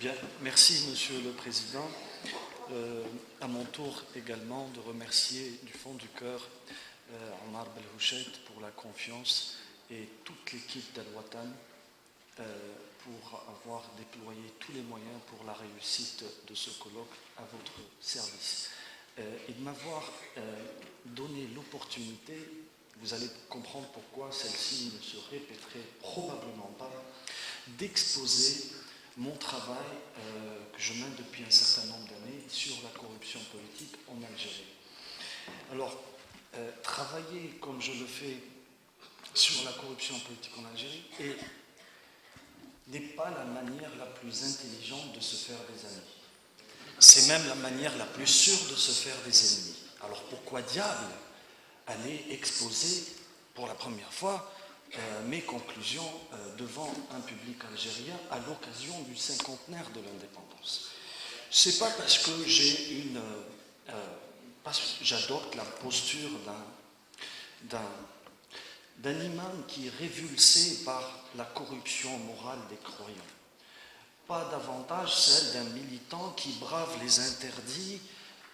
Bien, merci Monsieur le Président. À mon tour également de remercier du fond du cœur Omar Belhouchet pour la confiance et toute l'équipe d'Al-Watan pour avoir déployé tous les moyens pour la réussite de ce colloque à votre service et de m'avoir donné l'opportunité, vous allez comprendre pourquoi celle-ci ne se répéterait probablement pas, d'exposer mon travail que je mène depuis un certain nombre d'années sur la corruption politique en Algérie. Alors, travailler comme je le fais sur la corruption politique en Algérie n'est pas la manière la plus intelligente de se faire des amis. C'est même la manière la plus sûre de se faire des ennemis. Alors pourquoi diable aller exposer pour la première fois mes conclusions devant un public algérien à l'occasion du cinquantenaire de l'indépendance? C'est pas parce que j'adopte la posture d'un imam qui est révulsé par la corruption morale des croyants, pas davantage celle d'un militant qui brave les interdits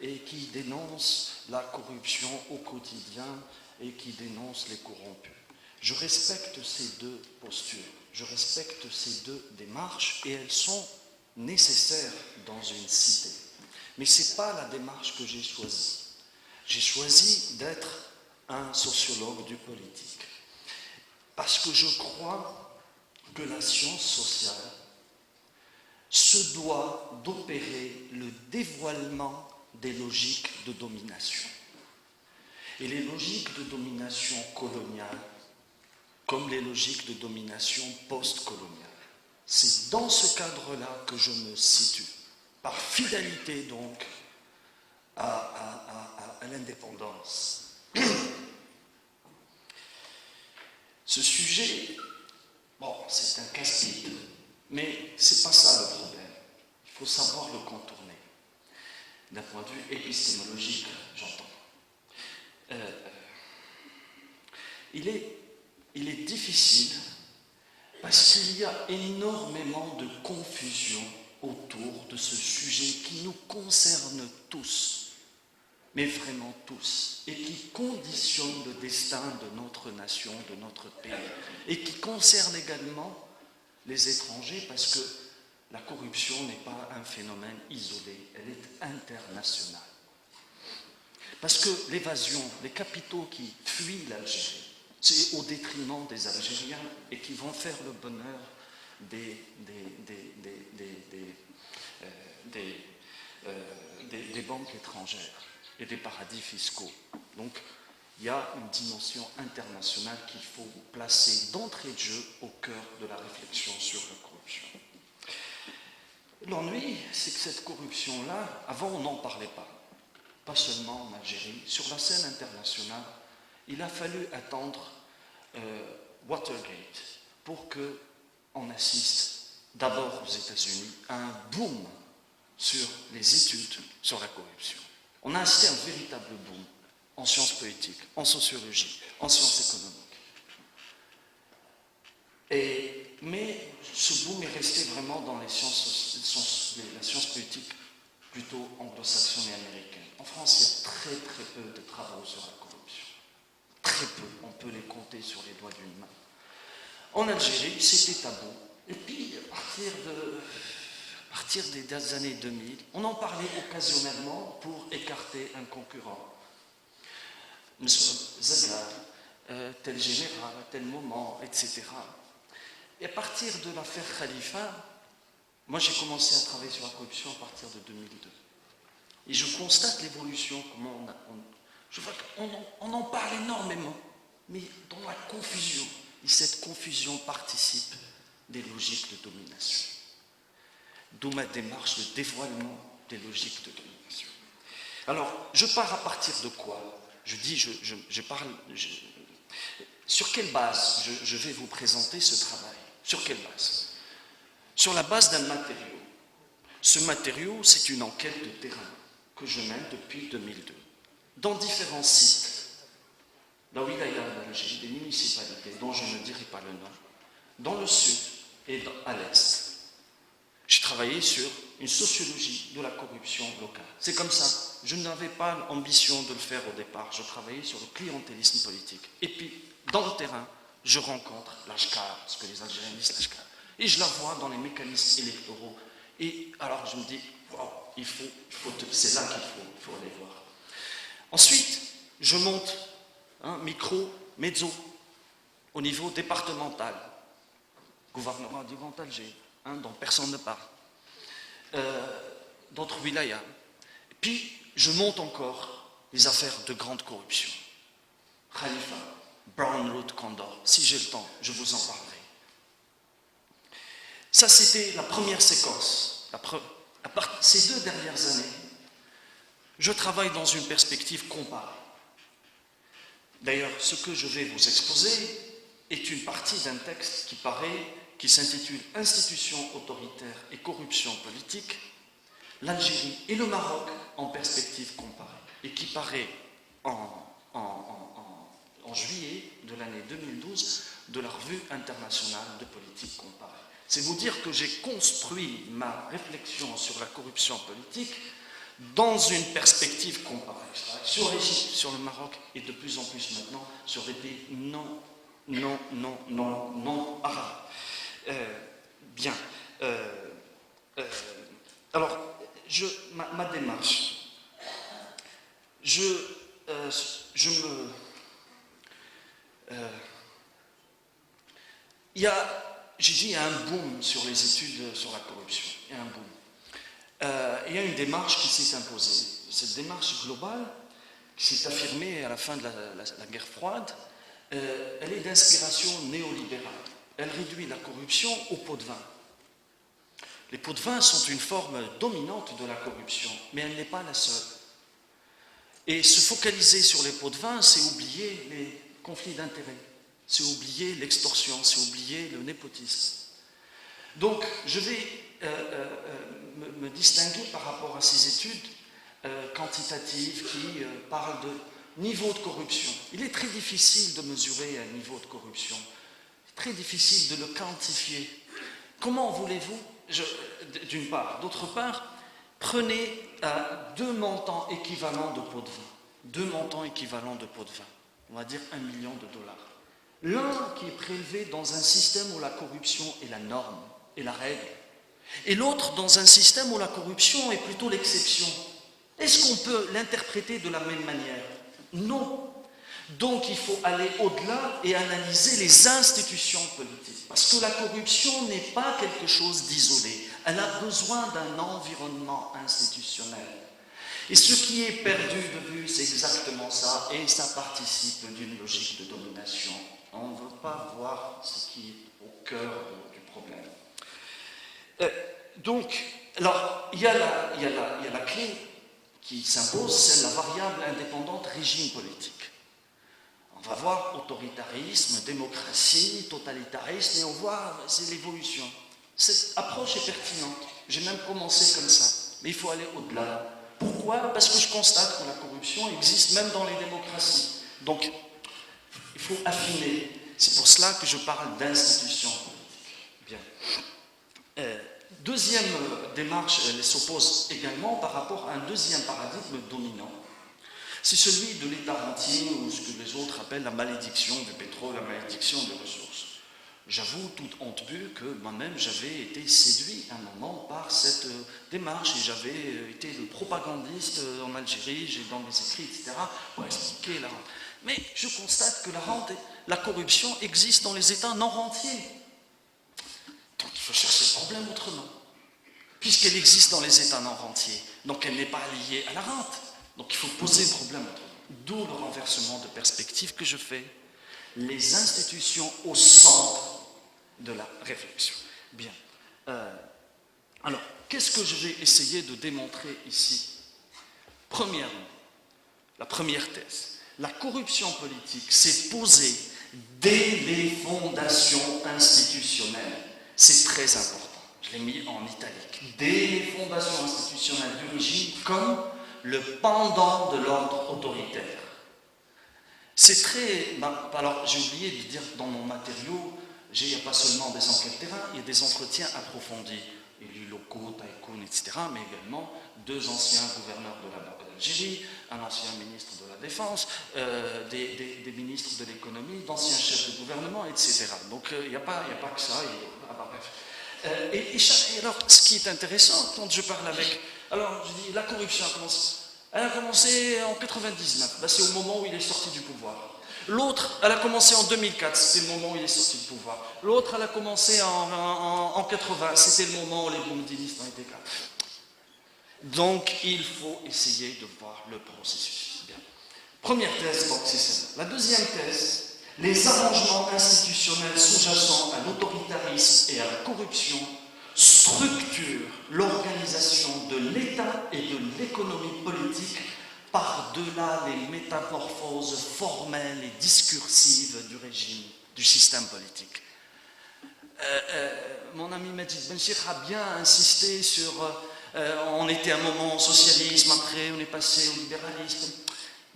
et qui dénonce la corruption au quotidien et qui dénonce les corrompus. Je respecte ces deux postures, je respecte ces deux démarches et elles sont nécessaires dans une cité. Mais ce n'est pas la démarche que j'ai choisie. J'ai choisi d'être un sociologue du politique parce que je crois que la science sociale se doit d'opérer le dévoilement des logiques de domination. Et les logiques de domination coloniale, comme les logiques de domination post-coloniale. C'est dans ce cadre-là que je me situe, par fidélité donc à l'indépendance. Ce sujet, bon, c'est un casse-pipe, mais c'est pas ça le problème. Il faut savoir le contourner. D'un point de vue épistémologique, j'entends. Il est difficile parce qu'il y a énormément de confusion autour de ce sujet qui nous concerne tous, mais vraiment tous, et qui conditionne le destin de notre nation, de notre pays, et qui concerne également les étrangers parce que la corruption n'est pas un phénomène isolé, elle est internationale. Parce que l'évasion, les capitaux qui fuient l'Algérie, c'est au détriment des Algériens et qui vont faire le bonheur des banques étrangères et des paradis fiscaux. Donc, il y a une dimension internationale qu'il faut placer d'entrée de jeu au cœur de la réflexion sur la corruption. L'ennui, c'est que cette corruption-là, avant on n'en parlait pas seulement en Algérie, sur la scène internationale, il a fallu attendre Watergate pour qu'on assiste d'abord aux États-Unis à un boom sur les études sur la corruption. On a assisté à un véritable boom en sciences politiques, en sociologie, en sciences économiques. Mais ce boom est resté vraiment dans la science politique plutôt anglo-saxonne et américaine. En France, il y a très très peu de travaux sur la corruption. Très peu, on peut les compter sur les doigts d'une main. En Algérie, c'était tabou. Et puis, à partir des années 2000, on en parlait occasionnellement pour écarter un concurrent. Monsieur Zagar, tel général, à tel moment, etc. Et à partir de l'affaire Khalifa, moi j'ai commencé à travailler sur la corruption à partir de 2002. Et je constate l'évolution, je vois qu'on en parle énormément, mais dans la confusion. Et cette confusion participe des logiques de domination. D'où ma démarche de dévoilement des logiques de domination. Alors, je pars à partir de quoi? Sur quelle base je vais vous présenter ce travail? Sur quelle base? Sur la base d'un matériau. Ce matériau, c'est une enquête de terrain que je mène depuis 2002, dans différents sites, dans Wilaya d'Algérie, des municipalités dont je ne dirai pas le nom, dans le sud et à l'est. J'ai travaillé sur une sociologie de la corruption locale. C'est comme ça. Je n'avais pas l'ambition de le faire au départ. Je travaillais sur le clientélisme politique. Et puis, dans le terrain, je rencontre l'Ashkar, ce que les Algériens disent l'Ashkar. Et je la vois dans les mécanismes électoraux. Et alors, je me dis, wow, c'est là qu'il faut aller voir. Ensuite, je monte, micro, mezzo, au niveau départemental, gouvernement du Grand Alger, dont personne ne parle, d'autres wilayas. Puis, je monte encore les affaires de grande corruption. Khalifa, Brown Root Condor, si j'ai le temps, je vous en parlerai. Ça, c'était la première séquence. Ces 2 dernières années, je travaille dans une perspective comparée. D'ailleurs, ce que je vais vous exposer est une partie d'un texte qui s'intitule « Institutions autoritaires et corruption politique, l'Algérie et le Maroc en perspective comparée » et qui paraît en juillet de l'année 2012 de la Revue internationale de politique comparée. C'est vous dire que j'ai construit ma réflexion sur la corruption politique dans une perspective comparée, sur l'Égypte, sur le Maroc et de plus en plus maintenant sur des pays non arabes. Bien. Alors, ma démarche, j'ai dit, il y a un boom sur les études sur la corruption. Il y a un boom. Il y a une démarche qui s'est imposée. Cette démarche globale, qui s'est affirmée à la fin de la guerre froide, elle est d'inspiration néolibérale. Elle réduit la corruption au pot de vin. Les pots de vin sont une forme dominante de la corruption, mais elle n'est pas la seule. Et se focaliser sur les pots de vin, c'est oublier les conflits d'intérêts, c'est oublier l'extorsion, c'est oublier le népotisme. Donc, je vais me distinguer par rapport à ces études quantitatives qui parlent de niveau de corruption. Il est très difficile de mesurer un niveau de corruption, très difficile de le quantifier. Comment voulez-vous, d'une part. D'autre part, prenez 2 montants équivalents de pots de vin. 2 montants équivalents de pots de vin. On va dire $1 million. L'un qui est prélevé dans un système où la corruption est la norme et la règle, et l'autre dans un système où la corruption est plutôt l'exception. Est-ce qu'on peut l'interpréter de la même manière? Non. Donc il faut aller au-delà et analyser les institutions politiques. Parce que la corruption n'est pas quelque chose d'isolé. Elle a besoin d'un environnement institutionnel. Et ce qui est perdu de vue, c'est exactement ça. Et ça participe d'une logique de domination. On ne veut pas voir ce qui est au cœur du problème. Donc, alors, il y a la clé qui s'impose, c'est la variable indépendante régime politique. On va voir autoritarisme, démocratie, totalitarisme, et on voit, c'est l'évolution. Cette approche est pertinente. J'ai même commencé comme ça. Mais il faut aller au-delà. Pourquoi? Parce que je constate que la corruption existe même dans les démocraties. Donc, il faut affiner. C'est pour cela que je parle d'institutions politiques. Bien. Deuxième démarche, elle s'oppose également par rapport à un deuxième paradigme dominant. C'est celui de l'État rentier, ou ce que les autres appellent la malédiction du pétrole, la malédiction des ressources. J'avoue, toute honte bue, que moi-même j'avais été séduit un moment par cette démarche et j'avais été le propagandiste en Algérie, j'ai dans mes écrits, etc., pour expliquer la rente. Mais je constate que la corruption existe dans les États non rentiers. Donc il faut chercher le problème autrement. Puisqu'elle existe dans les États non rentiers, donc elle n'est pas liée à la rente. Donc il faut poser le problème autrement. D'où le renversement de perspective que je fais. Les institutions au centre de la réflexion. Bien. Alors, qu'est-ce que je vais essayer de démontrer ici? Premièrement, la première thèse. La corruption politique s'est posée dès les fondations institutionnelles. C'est très important. Je l'ai mis en italique. Dès les fondations institutionnelles du régime comme le pendant de l'ordre autoritaire. C'est très... alors, j'ai oublié de dire dans mon matériau, il n'y a pas seulement des enquêtes terrain, il y a des entretiens approfondis. élus locaux, taïkoun, etc., mais également 2 anciens gouverneurs de la Banque d'Algérie, un ancien ministre de la Défense, des ministres de l'économie, d'anciens chefs de gouvernement, etc. Donc il n'y a pas que ça. Et alors, ce qui est intéressant, quand je parle avec... Alors, je dis, la corruption elle a commencé en 99, c'est au moment où il est sorti du pouvoir. L'autre, elle a commencé en 2004, c'était le moment où il est sorti du pouvoir. L'autre, elle a commencé en 80, c'était le moment où les boumedinistes ont été là. Donc, il faut essayer de voir le processus. Bien. Première thèse, donc c'est ça. La deuxième thèse, les arrangements institutionnels sous-jacents à l'autoritarisme et à la corruption structurent l'organisation de l'État et de l'économie politique par-delà les métamorphoses formelles et discursives du régime, du système politique. Mon ami Majid Benchir a bien insisté sur on était à un moment au socialisme, après on est passé au libéralisme,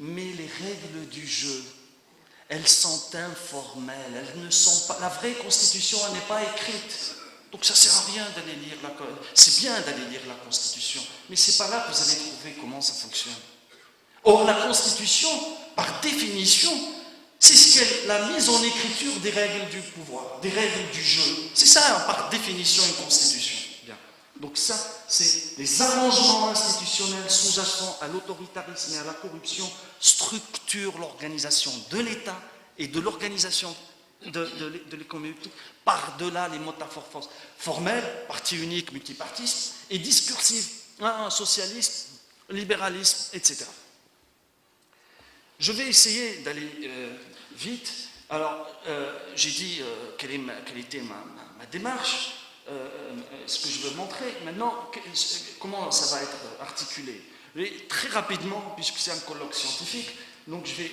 mais les règles du jeu, elles sont informelles, elles ne sont pas. La vraie constitution, elle n'est pas écrite. Donc ça ne sert à rien d'aller lire c'est bien d'aller lire la Constitution, mais ce n'est pas là que vous allez trouver comment ça fonctionne. Or, la Constitution, par définition, c'est ce qu'est la mise en écriture des règles du pouvoir, des règles du jeu. C'est ça, par définition, une Constitution. Bien. Donc ça, c'est les arrangements institutionnels sous-jacents à l'autoritarisme et à la corruption structurent l'organisation de l'État et de l'organisation de l'économie par-delà les métaphores formelles, parti unique, multipartiste, et discursives, socialiste, libéralisme, etc. Je vais essayer d'aller vite. Alors, j'ai dit quelle était ma démarche, ce que je veux montrer. Maintenant, comment ça va être articulé? Très rapidement, puisque c'est un colloque scientifique, donc je vais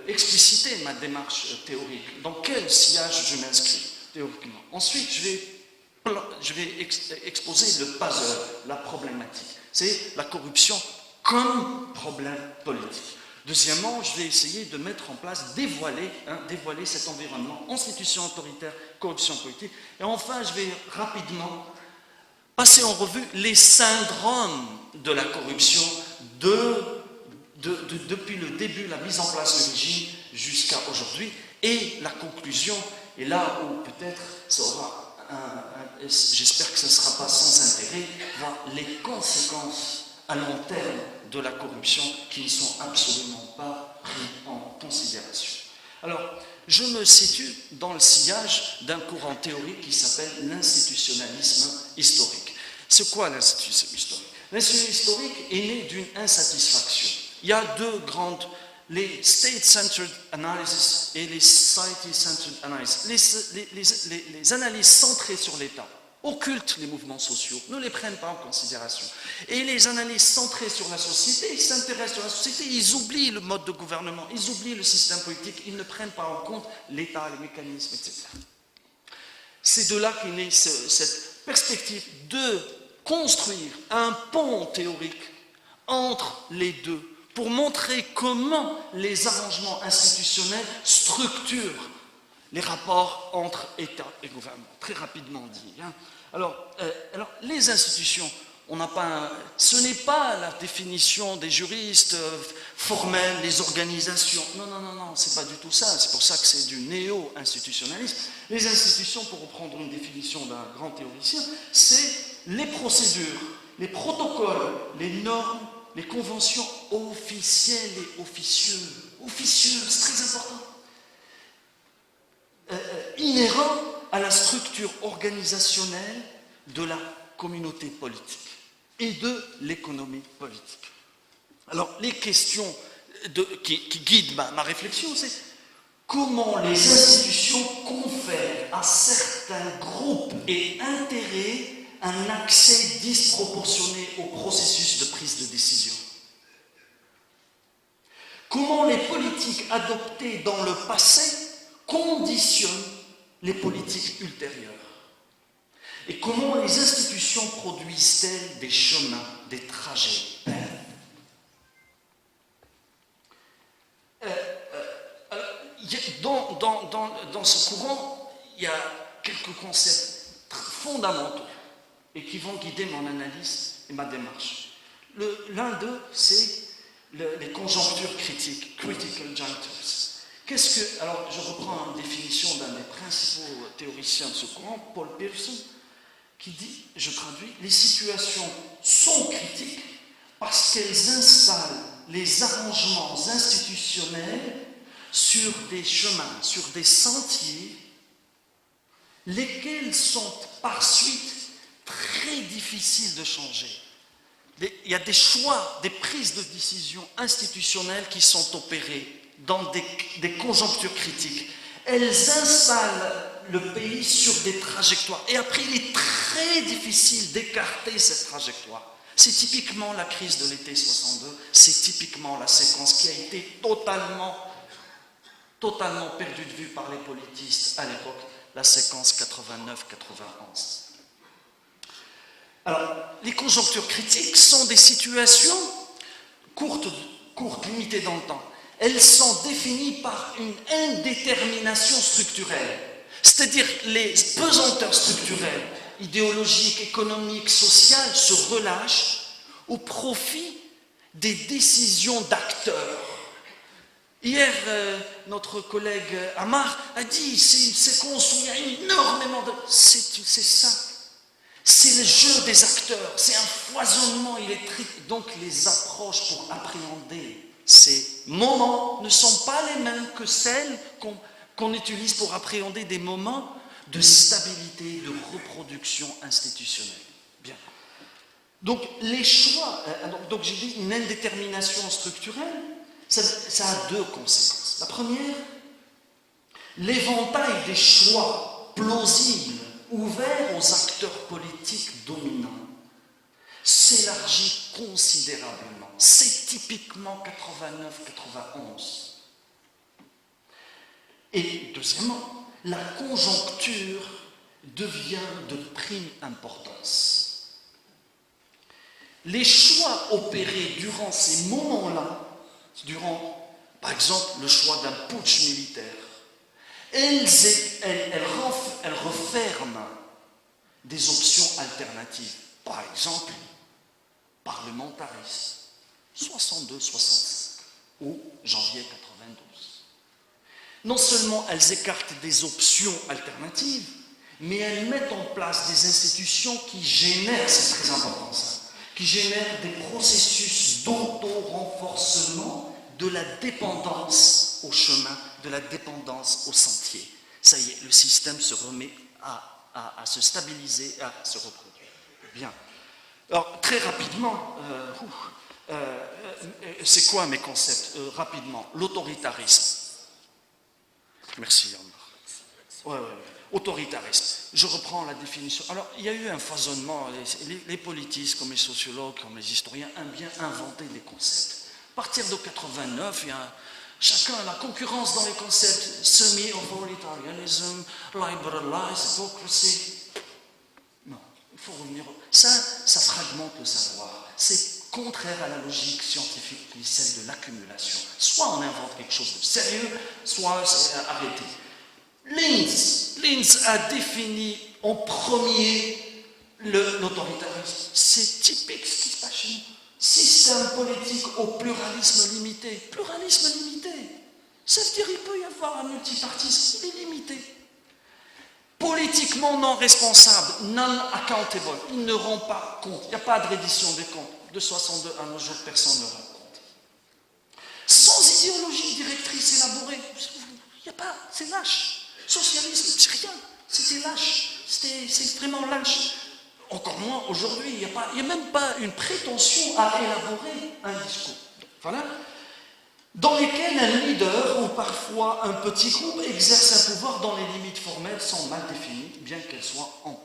expliciter ma démarche théorique. Dans quel sillage je m'inscris théoriquement? Ensuite, je vais exposer le puzzle, la problématique. C'est la corruption comme problème politique. Deuxièmement, je vais essayer de mettre en place, dévoiler cet environnement, institution autoritaire, corruption politique. Et enfin, je vais rapidement passer en revue les syndromes de la corruption depuis le début, la mise en place du régime jusqu'à aujourd'hui, et la conclusion, et là où peut-être ça aura j'espère que ce ne sera pas sans intérêt, les conséquences à long terme de la corruption qui ne sont absolument pas prises en considération. Alors, je me situe dans le sillage d'un courant théorique qui s'appelle l'institutionnalisme historique. C'est quoi l'institutionnalisme historique? L'institutionnalisme historique est né d'une insatisfaction. Il y a deux grandes, les state-centered analysis et les society-centered analysis. Les analyses centrées sur l'État occultent les mouvements sociaux, ne les prennent pas en considération. Et les analyses centrées sur la société, ils s'intéressent sur la société, ils oublient le mode de gouvernement, ils oublient le système politique, ils ne prennent pas en compte l'État, les mécanismes, etc. C'est de là qu'est née cette perspective de construire un pont théorique entre les deux, pour montrer comment les arrangements institutionnels structurent les rapports entre État et gouvernement, très rapidement dit. Alors, les institutions, ce n'est pas la définition des juristes formels, les organisations. Non, c'est pas du tout ça. C'est pour ça que c'est du néo-institutionnalisme. Les institutions, pour reprendre une définition d'un grand théoricien, c'est les procédures, les protocoles, les normes, les conventions officielles et officieuses. Officieuses, c'est très important. Inhérent à la structure organisationnelle de la communauté politique et de l'économie politique. Alors, les questions qui guident ma réflexion, c'est comment les institutions confèrent à certains groupes et intérêts un accès disproportionné au processus de prise de décision. Comment les politiques adoptées dans le passé conditionnent les politiques ultérieures. Et comment les institutions produisent-elles des chemins, des trajets périls. Dans ce courant, il y a quelques concepts fondamentaux. et qui vont guider mon analyse et ma démarche. L'un d'eux, c'est les conjonctures critiques, critical junctures. Alors, je reprends une définition d'un des principaux théoriciens de ce courant, Paul Pearson, qui dit, je traduis, les situations sont critiques parce qu'elles installent les arrangements institutionnels sur des chemins, sur des sentiers, lesquels sont par suite très difficiles de changer. Il y a des choix, des prises de décision institutionnelles qui sont opérées dans des conjonctures critiques. Elles installent le pays sur des trajectoires. Et après, il est très difficile d'écarter cette trajectoire. C'est typiquement la crise de l'été 62, c'est typiquement la séquence qui a été totalement perdue de vue par les politistes à l'époque, la séquence 89-91. Alors, les conjonctures critiques sont des situations courtes, limitées dans le temps. Elles sont définies par une indétermination structurelle, c'est-à-dire les pesanteurs structurelles, idéologiques, économiques, sociales, se relâchent au profit des décisions d'acteurs. Hier, notre collègue Amar a dit, c'est une séquence où il y a énormément de... C'est ça. C'est le jeu des acteurs, c'est un foisonnement électrique. Donc les approches pour appréhender ces moments ne sont pas les mêmes que celles qu'on utilise pour appréhender des moments de stabilité, de reproduction institutionnelle. Bien. Donc les choix, donc j'ai dit une indétermination structurelle, ça a deux conséquences. La première, l'éventail des choix plausibles ouverts aux acteurs politiques dominants s'élargit considérablement. C'est typiquement 89-91. Et deuxièmement, la conjoncture devient de prime importance. Les choix opérés durant ces moments-là, par exemple le choix d'un putsch militaire, elles referment des options alternatives. Par exemple, parlementarisme, 62-65 ou janvier 92. Non seulement elles écartent des options alternatives, mais elles mettent en place des institutions qui génèrent, c'est très important ça, qui génèrent des processus d'auto-renforcement de la dépendance au chemin, de la dépendance au sentier. Ça y est, le système se remet à se stabiliser, à se reproduire. Bien. Alors, très rapidement, c'est quoi mes concepts rapidement, l'autoritarisme. Merci, Yann. Autoritarisme. Je reprends la définition. Alors, il y a eu un foisonnement. Les politistes, comme les sociologues, comme les historiens, aiment bien inventer des concepts. À partir de 89, il y a chacun la concurrence dans les concepts semi-authoritarianism, liberalism, hypocrisy. Non, il faut revenir. Ça fragmente le savoir. C'est contraire à la logique scientifique qui est celle de l'accumulation. Soit on invente quelque chose de sérieux, soit c'est arrêté. Linz a défini en premier l'autoritarisme. C'est typique ce qui se passe chez nous. Système politique au pluralisme limité. Pluralisme limité. Ça veut dire qu'il peut y avoir un multipartisme, il est limité. Politiquement non responsable, non-accountable. Ils ne rendent pas compte. Il n'y a pas de reddition des comptes. De 62 à nos jours, personne ne rend compte. Sans idéologie directrice élaborée, il n'y a pas, c'est lâche. Socialisme, c'est rien. C'était lâche. C'est vraiment lâche. Encore moins aujourd'hui, il n'y a même pas une prétention à élaborer un discours. Voilà. Dans lesquels un leader ou parfois un petit groupe exerce un pouvoir dont les limites formelles sont mal définies, bien qu'elles soient en.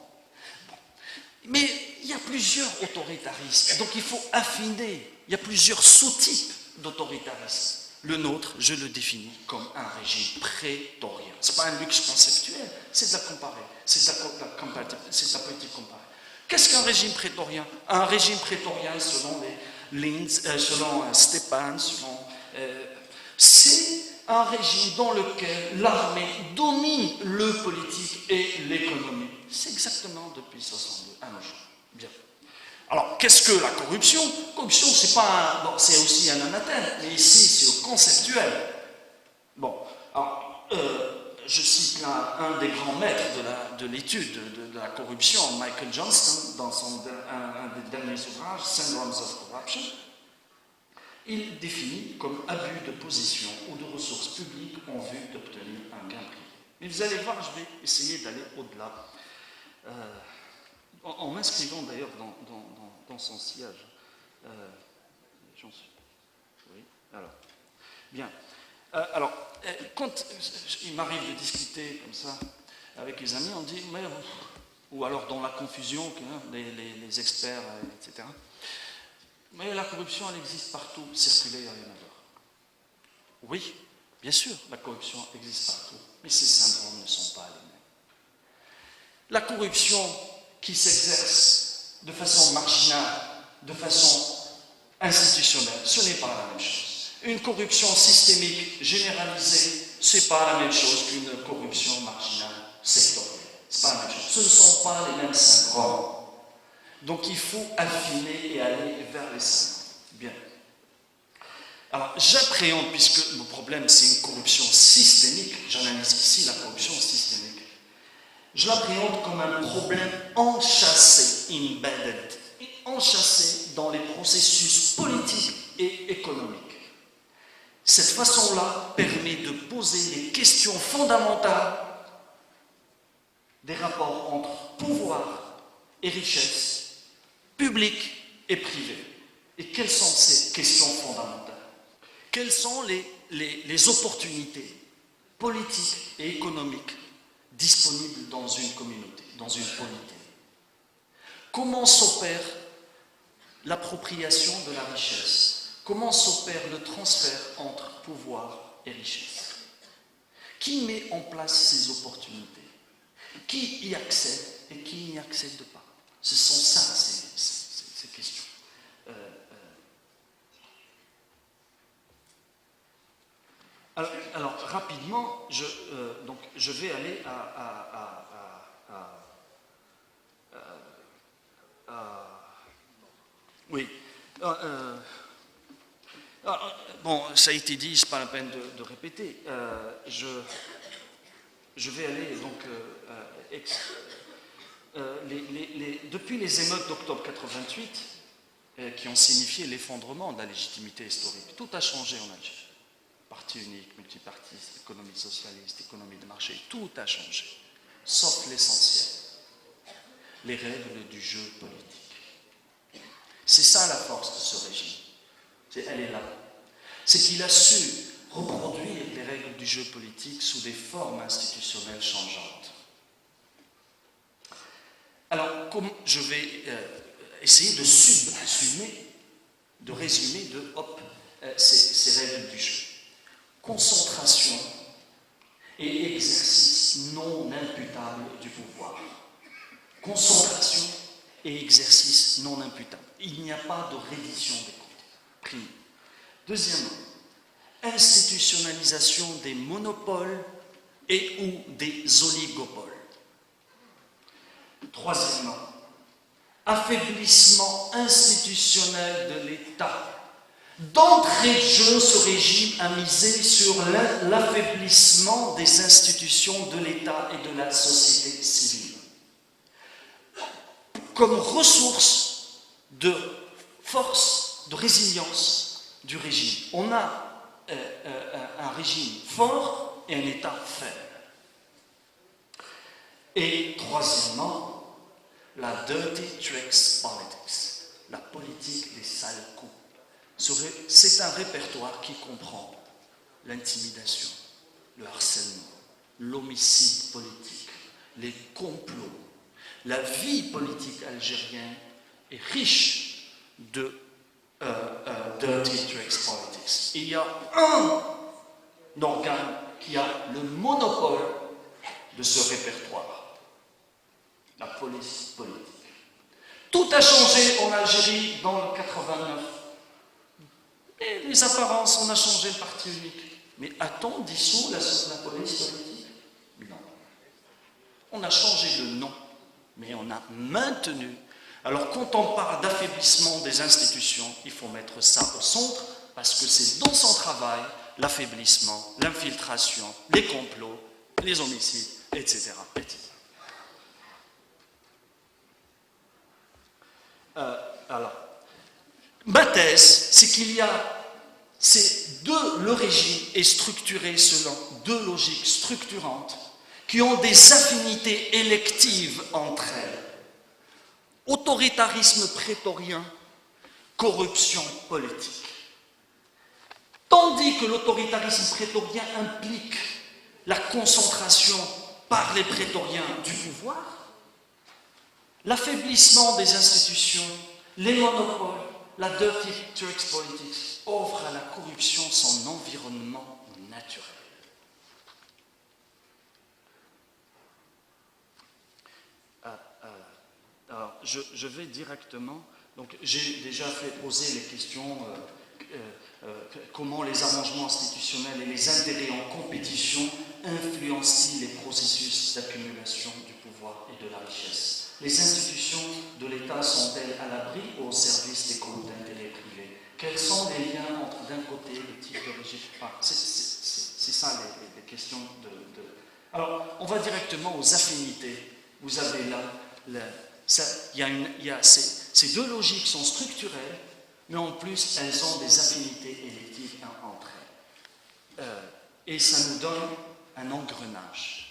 Mais il y a plusieurs autoritarismes, donc il faut affiner. Il y a plusieurs sous-types d'autoritarisme. Le nôtre, je le définis comme un régime prétorien. Ce n'est pas un luxe conceptuel, c'est de la comparer, c'est de la politique comparée. Qu'est-ce qu'un régime prétorien? Un régime prétorien, selon selon Stepan, c'est un régime dans lequel l'armée domine le politique et l'économie. C'est exactement depuis 62 à nos jours. Bien. Alors, qu'est-ce que la corruption? Corruption, c'est pas bon, c'est aussi un anathème, mais ici, c'est conceptuel. Bon, alors, je cite là un des grands maîtres de l'étude de la corruption, Michael Johnston, dans un des derniers ouvrages, Syndromes of Corruption. Il définit comme abus de position ou de ressources publiques en vue d'obtenir un gain privé. Mais vous allez voir, je vais essayer d'aller au-delà, en m'inscrivant d'ailleurs dans son sillage. J'en suis. Oui, alors. Bien. Alors, quand il m'arrive de discuter comme ça avec les amis, on dit, mais, ou alors dans la confusion, les experts, etc. Mais la corruption, elle existe partout, circuler, il n'y a rien à voir. Oui, bien sûr, la corruption existe partout, mais ces syndromes ne sont pas les mêmes. La corruption qui s'exerce de façon marginale, de façon institutionnelle, ce n'est pas la même chose. Une corruption systémique, généralisée, ce n'est pas la même chose qu'une corruption marginale, sectorielle. Ce n'est pas la même chose. Ce ne sont pas les mêmes syndromes. Donc il faut affiner et aller vers les syndromes. Bien. Alors j'appréhende, puisque mon problème c'est une corruption systémique, j'analyse ici la corruption systémique, je l'appréhende comme un problème enchâssé, embedded, enchâssé dans les processus politiques et économiques. Cette façon-là permet de poser les questions fondamentales des rapports entre pouvoir et richesse, public et privé. Et quelles sont ces questions fondamentales? Quelles sont les opportunités politiques et économiques disponibles dans une communauté, dans une polité? Comment s'opère l'appropriation de la richesse? Comment s'opère le transfert entre pouvoir et richesse? Qui met en place ces opportunités? Qui y accède et qui n'y accède pas? Ce sont ça, ces questions. Alors, rapidement, je vais aller oui. Bon, ça a été dit, ce n'est pas la peine de répéter. Je vais aller donc depuis les émeutes d'octobre 88, qui ont signifié l'effondrement de la légitimité historique, tout a changé en Algérie. Parti unique, multipartiste, économie socialiste, économie de marché, tout a changé, sauf l'essentiel, les règles du jeu politique. C'est ça la force de ce régime. Elle est là. C'est qu'il a su reproduire les règles du jeu politique sous des formes institutionnelles changeantes. Alors, comme je vais essayer de résumer ces règles du jeu. Concentration et exercice non imputable du pouvoir. Concentration et exercice non imputable. Il n'y a pas de reddition des comptes. Prime. Deuxièmement, institutionnalisation des monopoles et ou des oligopoles. Troisièmement, affaiblissement institutionnel de l'État. D'entrée de jeu, ce régime a misé sur l'affaiblissement des institutions de l'État et de la société civile. Comme ressource de force, de résilience du régime. On a un régime fort et un État faible. Et troisièmement, la dirty tricks politics, la politique des sales coups. C'est un répertoire qui comprend l'intimidation, le harcèlement, l'homicide politique, les complots. La vie politique algérienne est riche de dirty tricks politics. Il y a un organe qui a le monopole de ce répertoire, la police politique. Tout a changé en Algérie dans le 89. Et les apparences, on a changé le parti unique. Mais a-t-on dissous la police politique? Non. On a changé de nom, mais on a maintenu Alors quand on parle d'affaiblissement des institutions, il faut mettre ça au centre, parce que c'est dans son travail l'affaiblissement, l'infiltration, les complots, les homicides, etc. etc. Alors, ma thèse, c'est qu'il y a le régime est structuré selon deux logiques structurantes qui ont des affinités électives entre elles. Autoritarisme prétorien, corruption politique. Tandis que l'autoritarisme prétorien implique la concentration par les prétoriens du pouvoir, l'affaiblissement des institutions, les monopoles, la dirty tricks politics offrent à la corruption son environnement naturel. Alors, je vais directement, donc j'ai déjà fait poser les questions comment les arrangements institutionnels et les intérêts en compétition influencent-ils les processus d'accumulation du pouvoir et de la richesse. Les institutions de l'État sont-elles à l'abri ou au service des groupes d'intérêts privés? Quels sont les liens entre, d'un côté, le type de régime? Enfin, c'est ça les questions de... Alors, on va directement aux affinités. Vous avez là, ces deux logiques sont structurelles, mais en plus, elles ont des affinités électives entre elles. Et ça nous donne un engrenage.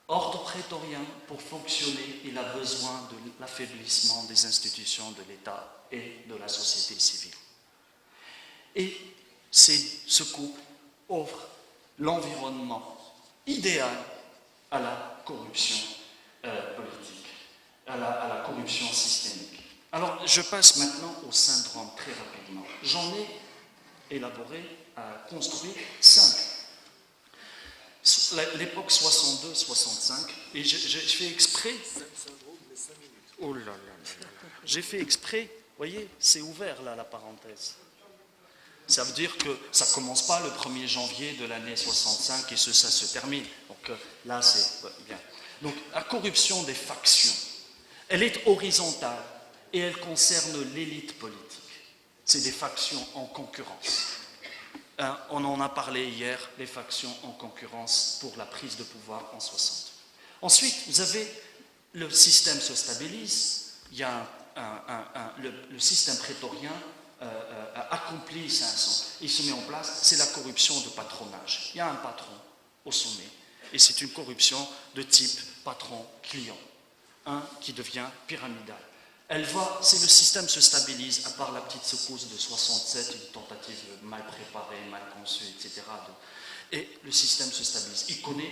Ordre prétorien, pour fonctionner, il a besoin de l'affaiblissement des institutions de l'État et de la société civile. Et ce couple offre l'environnement idéal à la corruption politique, à la corruption systémique. Alors, je passe maintenant au syndrome très rapidement. J'en ai élaboré, construit 5. L'époque 62-65, et je fais exprès. Oh là là là. J'ai fait exprès, vous voyez, c'est ouvert là la parenthèse. Ça veut dire que ça ne commence pas le 1er janvier de l'année 65 et ça se termine. Donc là, c'est bien. Donc la corruption des factions, elle est horizontale et elle concerne l'élite politique. C'est des factions en concurrence. On en a parlé hier, les factions en concurrence pour la prise de pouvoir en 60. Ensuite, vous avez le système se stabilise, il y a le système prétorien accomplit il se met en place, c'est la corruption de patronage. Il y a un patron au sommet et c'est une corruption de type patron-client, qui devient pyramidal. C'est le système se stabilise, à part la petite secousse de 67, une tentative mal préparée, mal conçue, etc. Et le système se stabilise. Il connaît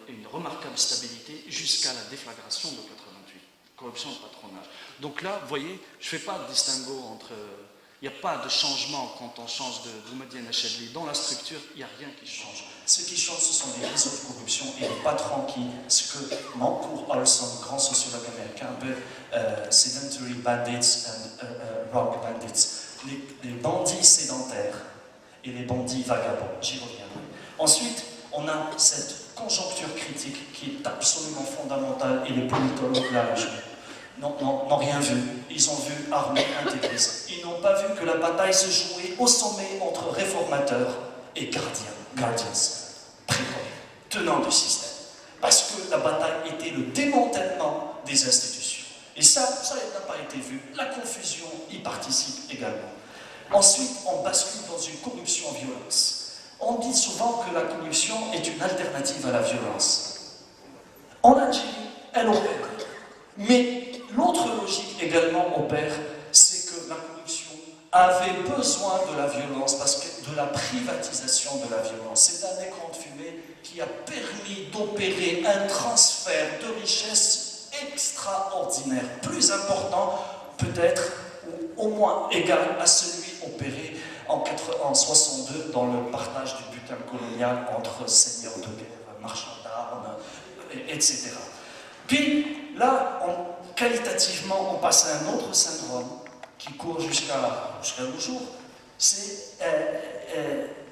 une remarquable stabilité jusqu'à la déflagration de 88. Corruption de patronage. Donc là, vous voyez, je ne fais pas de distinguo entre... Il n'y a pas de changement quand on change de Boumediene à Chebli. Dans la structure, il n'y a rien qui change. Ce qui change, ce sont les réseaux de corruption et les patrons ce que Mancourt Olson, grand sociologue américain, appelle sedentary bandits and rogue bandits. Les bandits sédentaires et les bandits vagabonds. J'y reviendrai. Ensuite, on a cette conjoncture critique qui est absolument fondamentale et les politologues là n'ont rien vu. Ils ont vu armée intégristes. Ils n'ont pas vu que la bataille se jouait au sommet entre réformateurs et guardians, tenants du système. Parce que la bataille était le démantèlement des institutions. Et ça n'a pas été vu. La confusion y participe également. Ensuite, on bascule dans une corruption-violence. On dit souvent que la corruption est une alternative à la violence. En Algérie, elle opère. Mais l'autre logique également opère, c'est que la corruption avait besoin de la violence, parce que de la privatisation de la violence. C'est un écran de fumée qui a permis d'opérer un transfert de richesse extraordinaire, plus important peut-être, ou au moins égal à celui opéré en 62 dans le partage du butin colonial entre seigneurs de guerre, marchands d'armes, etc. Puis là, qualitativement, on passe à un autre syndrome qui court jusqu'à nos jours. C'est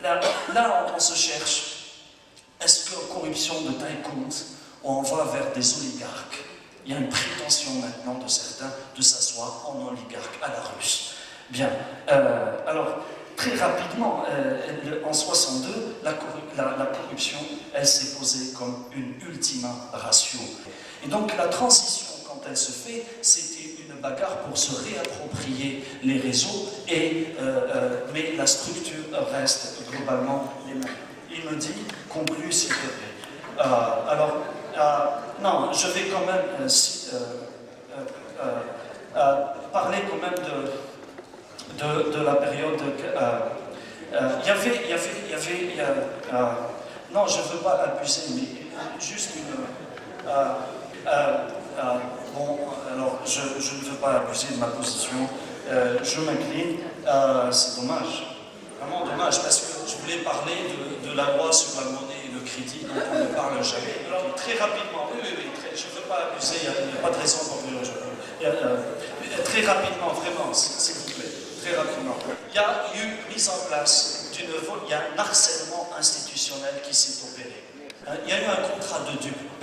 là, on se cherche. Est-ce que corruption de tycoons, on va vers des oligarques Il y a une prétention maintenant de certains de s'asseoir en oligarque à la russe. Bien, alors très rapidement, en 62, la corruption, elle s'est posée comme une ultima ratio. Et donc la transition, quand elle se fait, c'était une bagarre pour se réapproprier les réseaux, mais la structure reste globalement les mêmes. Il me dit, conclue s'il te plaît. Non, je vais quand même parler quand même de la période. Non, je ne veux pas abuser, mais juste une. Bon, alors je ne veux pas abuser de ma position. Je m'incline. C'est dommage. Vraiment dommage, parce que je voulais parler de la loi sur la monnaie et le crédit, dont on ne parle jamais. Alors, très rapidement, oui, je ne veux pas abuser, il n'y a pas de raison pour venir aujourd'hui. Très rapidement, vraiment, s'il vous plaît, très rapidement. Il y a eu mise en place il y a un harcèlement institutionnel qui s'est opéré. Il y a eu un contrat de dupe.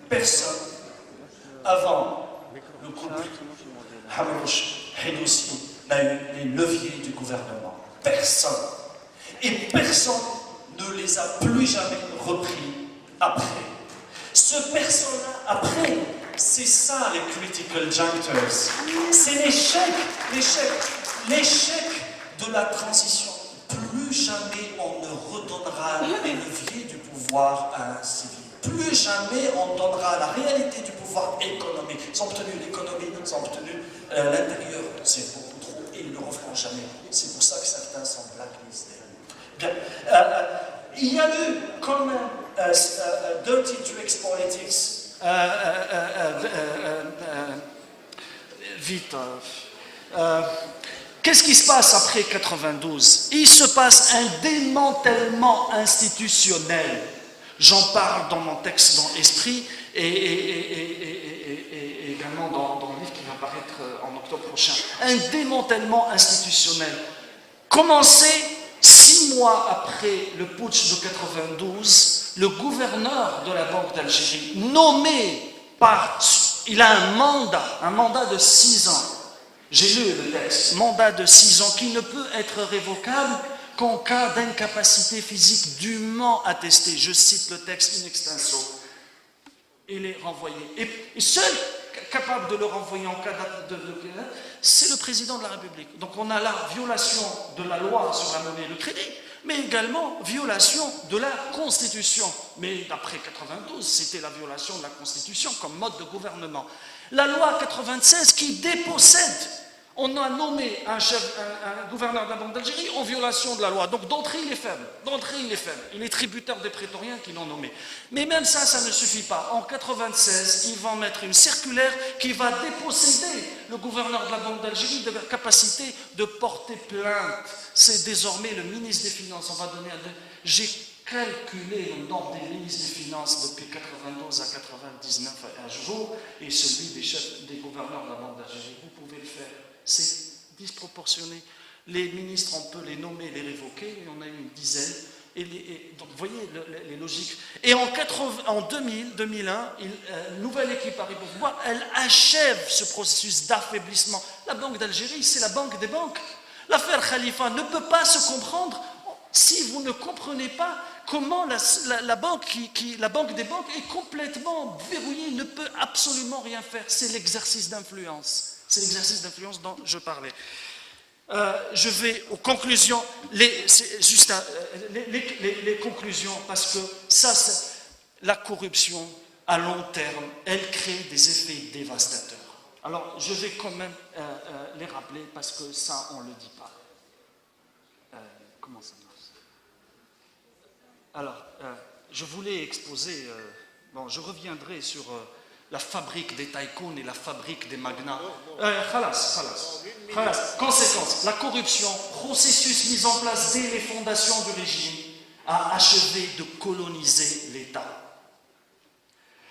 Personne, avant le couple Hamrouche-Hennoussi, n'a eu les leviers du gouvernement. Personne. Et personne ne les a plus jamais repris après. Ce personne-là, après, c'est ça les critical junctures. C'est l'échec de la transition. Plus jamais on ne redonnera les leviers du pouvoir à un civil. Plus jamais on donnera la réalité du pouvoir économique. Ils ont obtenu l'économie, ils ont obtenu l'intérieur. C'est beaucoup trop et ils ne le referont jamais. C'est pour ça que certains sont blacklistés. Bien. Il y a eu quand même dirty tricks politics. Vite. Qu'est-ce qui se passe après 92? Il se passe un démantèlement institutionnel. J'en parle dans mon texte dans Esprit et également dans le livre qui va paraître en octobre prochain. Un démantèlement institutionnel. Commencé 6 mois après le putsch de 92, le gouverneur de la Banque d'Algérie, nommé par... Il a un mandat de 6 ans. J'ai lu le texte, mandat de 6 ans qui ne peut être révocable qu'en cas d'incapacité physique dûment attestée. Je cite le texte in extenso. Il est renvoyé. Et seul capable de le renvoyer en cas de c'est le président de la République. Donc on a la violation de la loi sur la monnaie et le crédit, mais également violation de la Constitution. Mais d'après 92, c'était la violation de la Constitution comme mode de gouvernement. La loi 96 qui dépossède. On a nommé un gouverneur de la Banque d'Algérie en violation de la loi. Donc d'entrée, il est faible. Il est tributaire des prétoriens qui l'ont nommé. Mais même ça ne suffit pas. En 96, ils vont mettre une circulaire qui va déposséder le gouverneur de la Banque d'Algérie de la capacité de porter plainte. C'est désormais le ministre des Finances. On va donner J'ai calculé le nombre des ministres des Finances depuis 92 à 99 à jour et celui des chefs des gouverneurs de la Banque d'Algérie. Vous pouvez le faire. C'est disproportionné. Les ministres, on peut les nommer, les révoquer, il y en a une dizaine. Donc, vous voyez les logiques. Et en 2001, une nouvelle équipe arrive au pouvoir, elle achève ce processus d'affaiblissement. La Banque d'Algérie, c'est la banque des banques. L'affaire Khalifa ne peut pas se comprendre si vous ne comprenez pas comment la banque des banques est complètement verrouillée, ne peut absolument rien faire. C'est l'exercice d'influence. C'est l'exercice d'influence dont je parlais. Je vais aux conclusions. Les conclusions, parce que la corruption, à long terme, elle crée des effets dévastateurs. Alors, je vais quand même les rappeler, parce que ça, on ne le dit pas. Comment ça marche? Alors, je voulais exposer... je reviendrai sur... la fabrique des tycoons et la fabrique des magnats. Conséquence, la corruption, processus mis en place dès les fondations du régime, a achevé de coloniser l'État.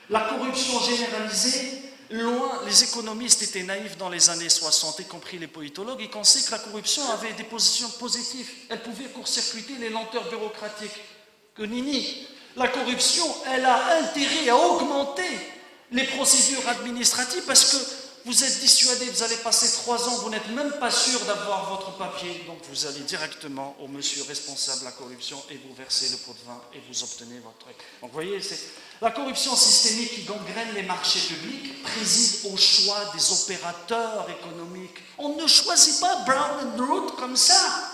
La corruption généralisée, les économistes étaient naïfs dans les années 60, y compris les politologues, ils pensaient que la corruption avait des positions positives. Elle pouvait court-circuiter les lenteurs bureaucratiques. Que nini, la corruption, elle a intérêt à augmenter les procédures administratives parce que vous êtes dissuadé, vous allez passer 3 ans, vous n'êtes même pas sûr d'avoir votre papier, donc vous allez directement au monsieur responsable de la corruption et vous versez le pot de vin et vous obtenez votre... Donc vous voyez, c'est la corruption systémique qui gangrène les marchés publics préside au choix des opérateurs économiques. On ne choisit pas Brown & Root comme ça.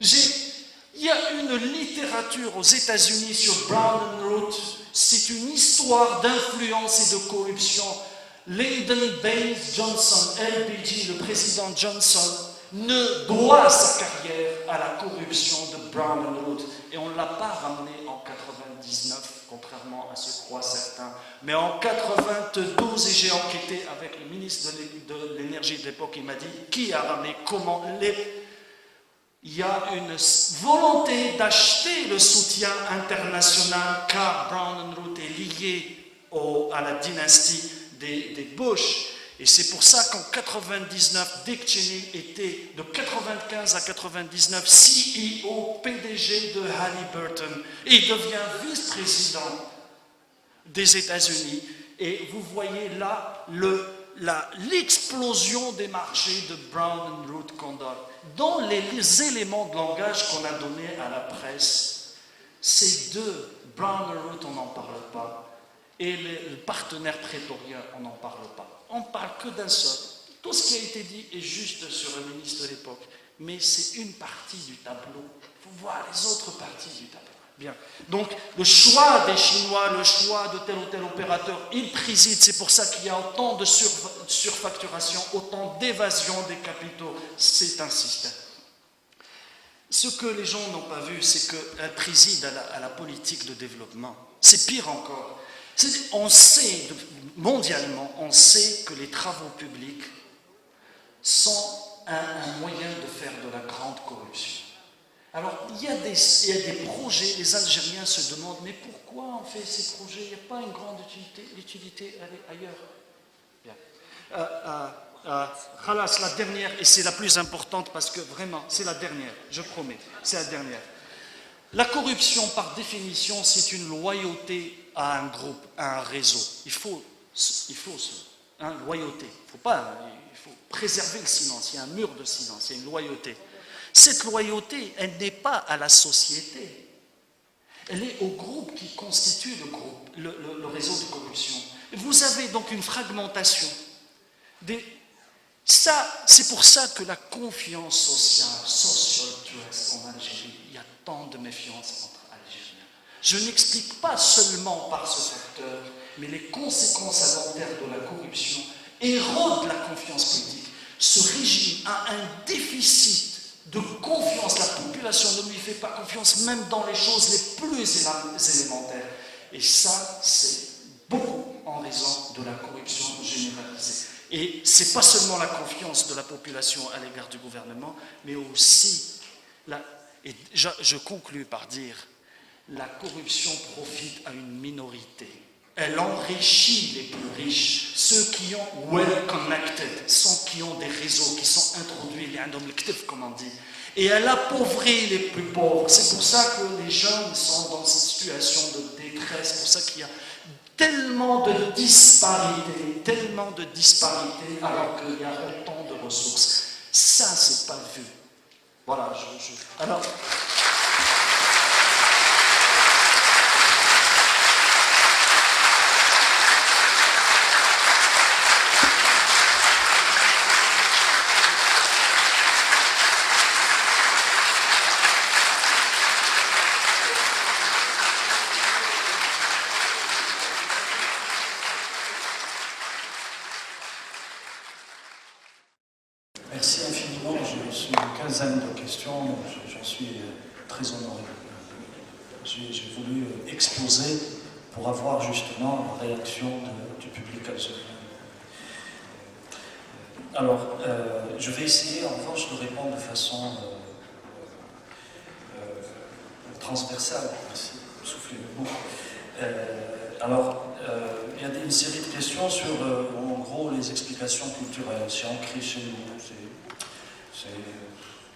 Il y a une littérature aux États-Unis sur Brown & Root. C'est une histoire d'influence et de corruption. Lyndon Baines Johnson, LBJ, le président Johnson, ne doit sa carrière à la corruption de Brown & Root. Et on ne l'a pas ramené en 99, contrairement à ce que croient certains. Mais en 92, et j'ai enquêté avec le ministre de l'énergie de l'époque, il m'a dit qui a ramené, comment il y a une volonté d'acheter le soutien international car Brown & Root est lié à la dynastie des Bush. Et c'est pour ça qu'en 99, Dick Cheney était de 95 à 99 CEO, PDG de Halliburton et devient vice-président des États-Unis. Et vous voyez là l'explosion des marchés de Brown & Root Condor. Dans les éléments de langage qu'on a donnés à la presse, ces deux, Brown & Root, on n'en parle pas, et le partenaire prétorien, on n'en parle pas. On ne parle que d'un seul. Tout ce qui a été dit est juste sur le ministre de l'époque, mais c'est une partie du tableau. Il faut voir les autres parties du tableau. Bien. Donc, le choix des Chinois, le choix de tel ou tel opérateur, il préside. C'est pour ça qu'il y a autant de surfacturation, autant d'évasion des capitaux. C'est un système. Ce que les gens n'ont pas vu, c'est qu'elle préside à la politique de développement. C'est pire encore. On sait, mondialement, on sait que les travaux publics sont un moyen de faire de la grande corruption. Alors, il y a des projets, les Algériens se demandent, mais pourquoi on fait ces projets? Il n'y a pas une grande utilité, l'utilité elle est ailleurs. Bien. Khalas, la dernière, et c'est la plus importante parce que vraiment, c'est la dernière, je promets, c'est la dernière. La corruption, par définition, c'est une loyauté à un groupe, à un réseau. Il faut loyauté. Il faut préserver le silence. Il y a un mur de silence, il y a une loyauté. Cette loyauté, elle n'est pas à la société. Elle est au groupe qui constitue le réseau de corruption. Vous avez donc une fragmentation. C'est pour ça que la confiance sociale, social trust en Algérie, il y a tant de méfiance entre Algériens. Je n'explique pas seulement par ce facteur, mais les conséquences à long terme de la corruption érodent la confiance politique. Ce régime a un déficit de confiance. La population ne lui fait pas confiance, même dans les choses les plus élémentaires. Et ça, c'est beaucoup en raison de la corruption généralisée. Et ce n'est pas seulement la confiance de la population à l'égard du gouvernement, mais aussi, et je conclus par dire, la corruption profite à une minorité. Elle enrichit les plus riches, ceux qui ont well connected, ceux qui ont des réseaux, qui sont introduits, les indomlectifs comme on dit. Et elle appauvrit les plus pauvres. C'est pour ça que les jeunes sont dans cette situation de détresse. C'est pour ça qu'il y a tellement de disparités, alors qu'il y a autant de ressources. Ça, c'est pas vu. Voilà, alors... Merci infiniment. J'ai reçu une quinzaine de questions. J'en suis très honoré. J'ai voulu exposer pour avoir justement la réaction du public algérien. Alors, je vais essayer en revanche de répondre de façon transversale. Soufflez le mot. Alors, il y a une série de questions sur, en gros, les explications culturelles. C'est ancré chez nous.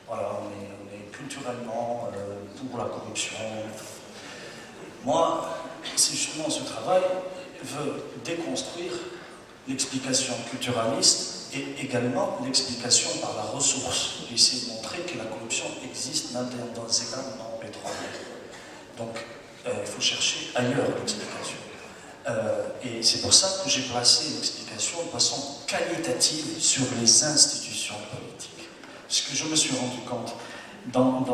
Voilà, on est culturellement pour la corruption. Moi, c'est justement ce travail veut déconstruire l'explication culturaliste et également l'explication par la ressource. Il essaie de montrer que la corruption existe même dans les États non pétroliers. Donc, il faut chercher ailleurs l'explication. Et c'est pour ça que j'ai placé l'explication de façon qualitative sur les institutions politiques. Ce que je me suis rendu compte dans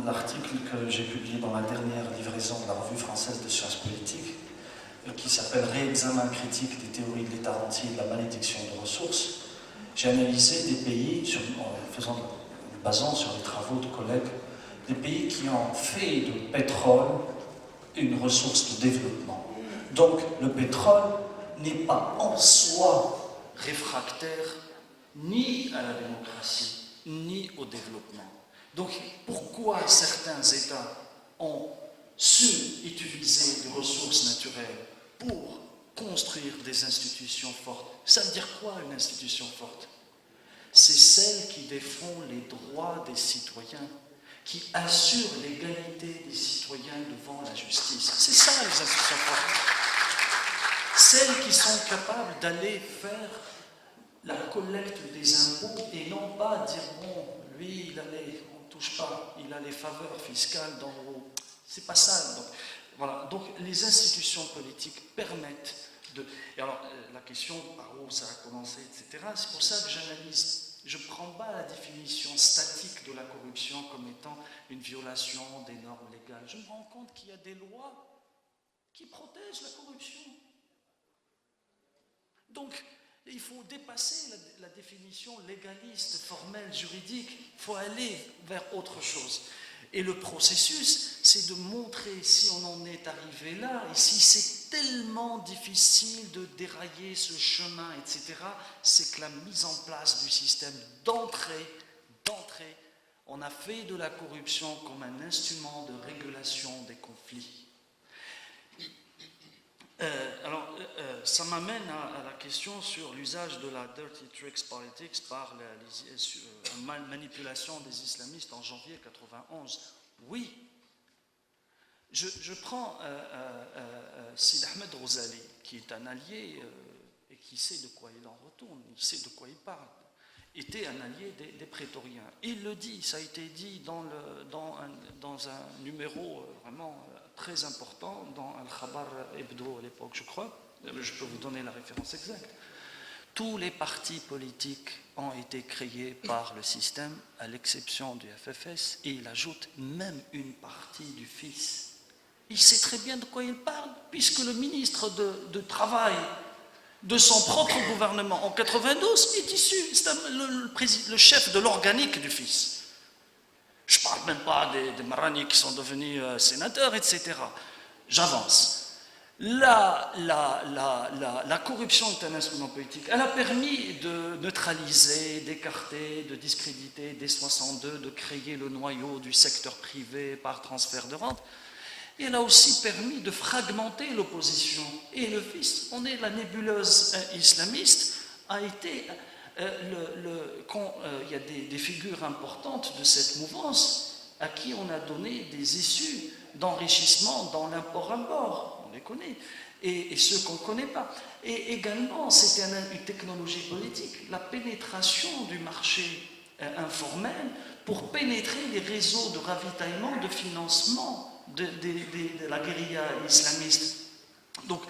l'article que j'ai publié dans la dernière livraison de la revue française de sciences politiques, qui s'appelle Réexamen critique des théories de l'État rentier et de la malédiction de ressources, j'ai analysé des pays, en basant sur les travaux de collègues, des pays qui ont fait de pétrole une ressource de développement. Donc le pétrole n'est pas en soi réfractaire ni à la démocratie, ni au développement. Donc pourquoi certains États ont su utiliser les ressources naturelles pour construire des institutions fortes? Ça veut dire quoi une institution forte? C'est celle qui défend les droits des citoyens, qui assure l'égalité des citoyens devant la justice. C'est ça les institutions fortes. Celles qui sont capables d'aller faire la collecte des impôts et non pas dire bon, lui, on ne touche pas, il a les faveurs fiscales d'en haut. C'est pas ça. Donc, voilà. Donc les institutions politiques permettent de. Et alors la question par où ça a commencé, etc. C'est pour ça que j'analyse. Je ne prends pas la définition statique de la corruption comme étant une violation des normes légales. Je me rends compte qu'il y a des lois qui protègent la corruption. Donc, il faut dépasser la définition légaliste, formelle, juridique. Il faut aller vers autre chose. Et le processus, c'est de montrer si on en est arrivé là, et si c'est tellement difficile de dérailler ce chemin, etc., c'est que la mise en place du système d'entrée, on a fait de la corruption comme un instrument de régulation des conflits. Ça m'amène à la question sur l'usage de la dirty tricks politics par la manipulation des islamistes en janvier 91. Oui, je prends Sid Ahmed Ghazali, qui est un allié et qui sait de quoi il en retourne, il sait de quoi il parle, était un allié des prétoriens. Il le dit, ça a été dit dans un numéro vraiment très important dans Al-Khabar Hebdo à l'époque, je crois. Je peux vous donner la référence exacte. Tous les partis politiques ont été créés par le système, à l'exception du FFS, et il ajoute même une partie du FIS. Il sait très bien de quoi il parle, puisque le ministre de Travail de son propre gouvernement en 92 est issu, c'est le chef de l'organique du FIS. Je ne parle même pas des Marani qui sont devenus sénateurs, etc. J'avance. La corruption est un instrument politique. Elle a permis de neutraliser, d'écarter, de discréditer dès 62, de créer le noyau du secteur privé par transfert de rente. Et elle a aussi permis de fragmenter l'opposition. Et le FIS, on est la nébuleuse islamiste, a été... il y a des figures importantes de cette mouvance à qui on a donné des issues d'enrichissement dans l'import-import, on les connaît, et ceux qu'on ne connaît pas. Et également, c'était une technologie politique, la pénétration du marché informel pour pénétrer les réseaux de ravitaillement, de financement de la guérilla islamiste. Donc,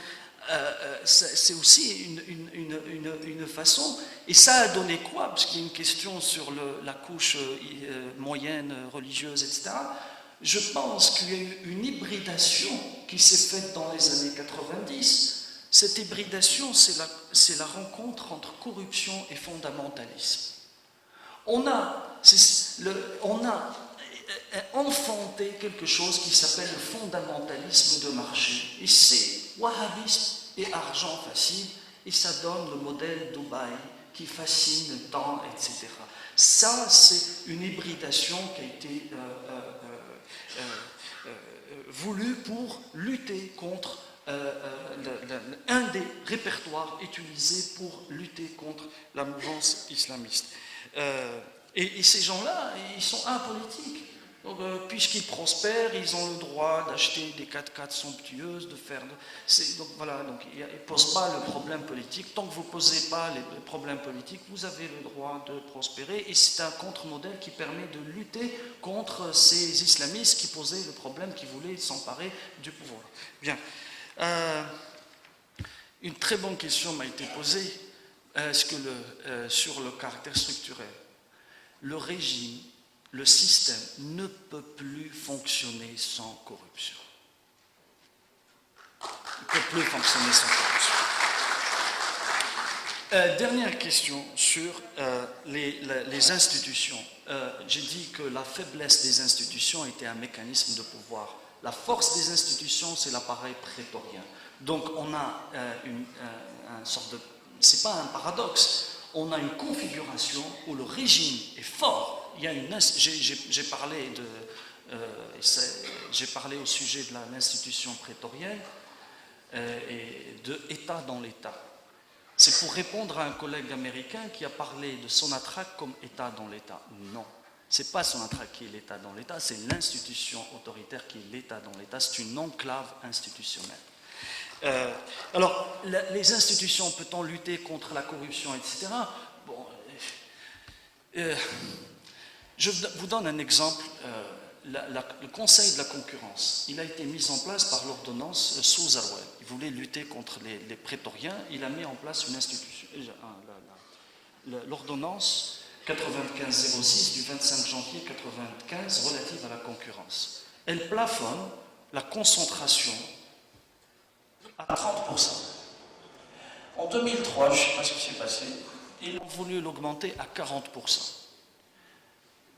c'est aussi une façon, et ça a donné quoi? Parce qu'il y a une question sur la couche moyenne, religieuse, etc. Je pense qu'il y a eu une hybridation qui s'est faite dans les années 90. Cette hybridation, c'est la rencontre entre corruption et fondamentalisme. On a enfanté quelque chose qui s'appelle le fondamentalisme de marché. Et c'est wahhabisme et argent facile, et ça donne le modèle Dubaï qui fascine le temps, etc. Ça, c'est une hybridation qui a été voulue pour lutter contre un des répertoires utilisés pour lutter contre la mouvance islamiste. Et ces gens-là, ils sont apolitiques. Donc, puisqu'ils prospèrent, ils ont le droit d'acheter des 4x4 somptueuses, de faire... Donc voilà, donc, ils ne posent pas le problème politique. Tant que vous ne posez pas les problèmes politiques, vous avez le droit de prospérer. Et c'est un contre-modèle qui permet de lutter contre ces islamistes qui posaient le problème, qui voulaient s'emparer du pouvoir. Bien. Une très bonne question m'a été posée sur le caractère structurel. Le régime, le système ne peut plus fonctionner sans corruption. Il ne peut plus fonctionner sans corruption. Dernière question sur les institutions. J'ai dit que la faiblesse des institutions était un mécanisme de pouvoir. La force des institutions, c'est l'appareil prétorien. Donc on a une sorte de... C'est pas un paradoxe. On a une configuration où le régime est fort. Il y a j'ai parlé au sujet de l'institution prétorienne et de État dans l'État. C'est pour répondre à un collègue américain qui a parlé de Sonatrach comme État dans l'État. Non, c'est pas Sonatrach qui est l'État dans l'État, c'est l'institution autoritaire qui est l'État dans l'État. C'est une enclave institutionnelle. Alors, les institutions, peut-on lutter contre la corruption, etc. Bon, je vous donne un exemple. Le Conseil de la concurrence, il a été mis en place par l'ordonnance Souzarwell. Il voulait lutter contre les prétoriens. Il a mis en place une institution, l'ordonnance 95-06 du 25 janvier 95 relative à la concurrence. Elle plafonne la concentration à 30%. En 2003, je ne sais pas ce qui s'est passé, ils ont voulu l'augmenter à 40%.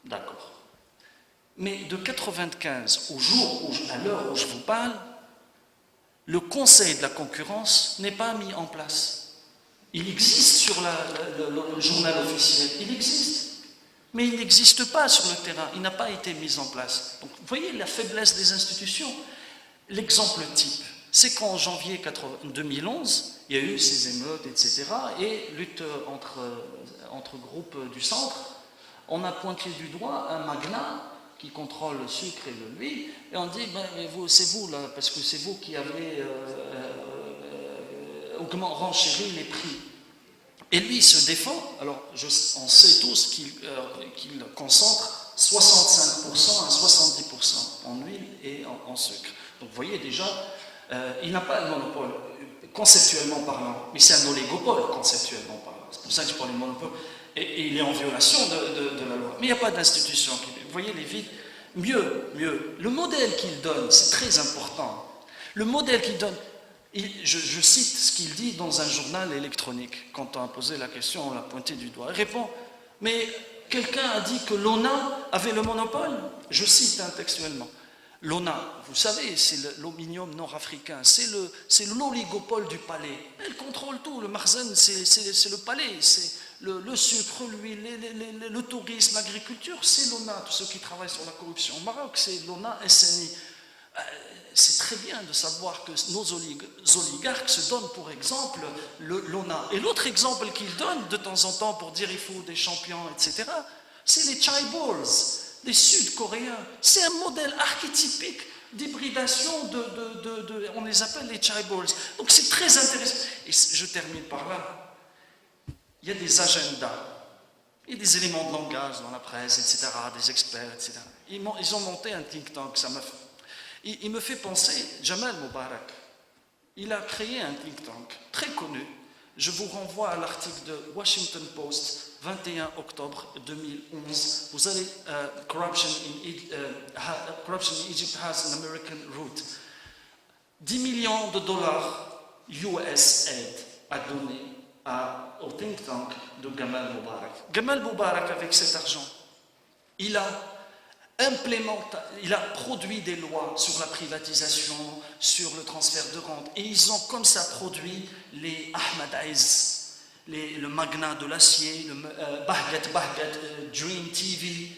D'accord. Mais de 95 au jour, à l'heure où je vous parle, le Conseil de la concurrence n'est pas mis en place. Il existe sur le journal officiel, il existe, mais il n'existe pas sur le terrain, il n'a pas été mis en place. Donc, vous voyez la faiblesse des institutions. L'exemple type, c'est qu'en janvier 2011, il y a eu ces émeutes, etc., et lutte entre groupes du centre, on a pointé du doigt un magnat qui contrôle le sucre et l'huile, et on dit, ben, c'est vous là, parce que c'est vous qui avez renchéri les prix. Et lui, il se défend. Alors, on sait tous qu'il concentre 65% à 70% en huile et en sucre. Donc, vous voyez déjà, il n'a pas le monopole, conceptuellement parlant, mais c'est un oligopole, conceptuellement parlant. C'est pour ça que je parle du monopole. Et il est en violation de la loi. Mais il n'y a pas d'institution. Vous voyez les villes. Mieux. Le modèle qu'il donne, c'est très important. Le modèle qu'il donne, je cite ce qu'il dit dans un journal électronique. Quand on a posé la question, on l'a pointé du doigt. Il répond, mais quelqu'un a dit que l'ONA avait le monopole. Je cite textuellement. L'ONA, vous savez, c'est l'ominium nord-africain, c'est l'oligopole du palais. Elle contrôle tout. Le Marzen, c'est le palais, c'est le sucre, l'huile, le tourisme, l'agriculture, c'est l'ONA. Tous ceux qui travaillent sur la corruption au Maroc, c'est l'ONA SNI. C'est très bien de savoir que nos oligarques se donnent pour exemple l'ONA. Et l'autre exemple qu'ils donnent de temps en temps pour dire il faut des champions, etc., c'est les chaebols, les Sud-Coréens. C'est un modèle archétypique d'hybridation on les appelle les chaebols. Donc c'est très intéressant. Et je termine par là. Il y a des agendas, il y a des éléments de langage dans la presse, etc., des experts, etc. Ils ont monté un think tank, il me fait penser, Jamal Moubarak, il a créé un think tank très connu. Je vous renvoie à l'article de Washington Post, 21 octobre 2011. Vous allez, Corruption in Egypt has an American root. 10 millions de dollars US aid a donné au think tank de Gamal Moubarak. Gamal Moubarak, avec cet argent, il a produit des lois sur la privatisation, sur le transfert de rente, et ils ont comme ça produit les Ahmad Aiz, le magnat de l'acier, le Bahgat, Dream TV.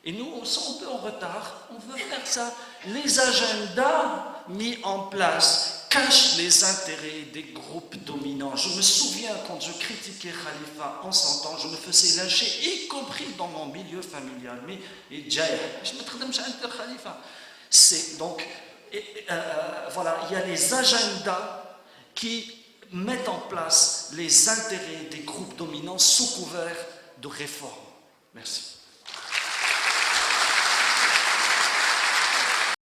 Et nous, on est un peu en retard, on veut faire ça. Les agendas mis en place, cache les intérêts des groupes dominants. Je me souviens quand je critiquais Khalifa en son temps, je me faisais lyncher, y compris dans mon milieu familial. Mais je me traite de Khalifa. C'est donc, voilà, il y a les agendas qui mettent en place les intérêts des groupes dominants sous couvert de réforme. Merci.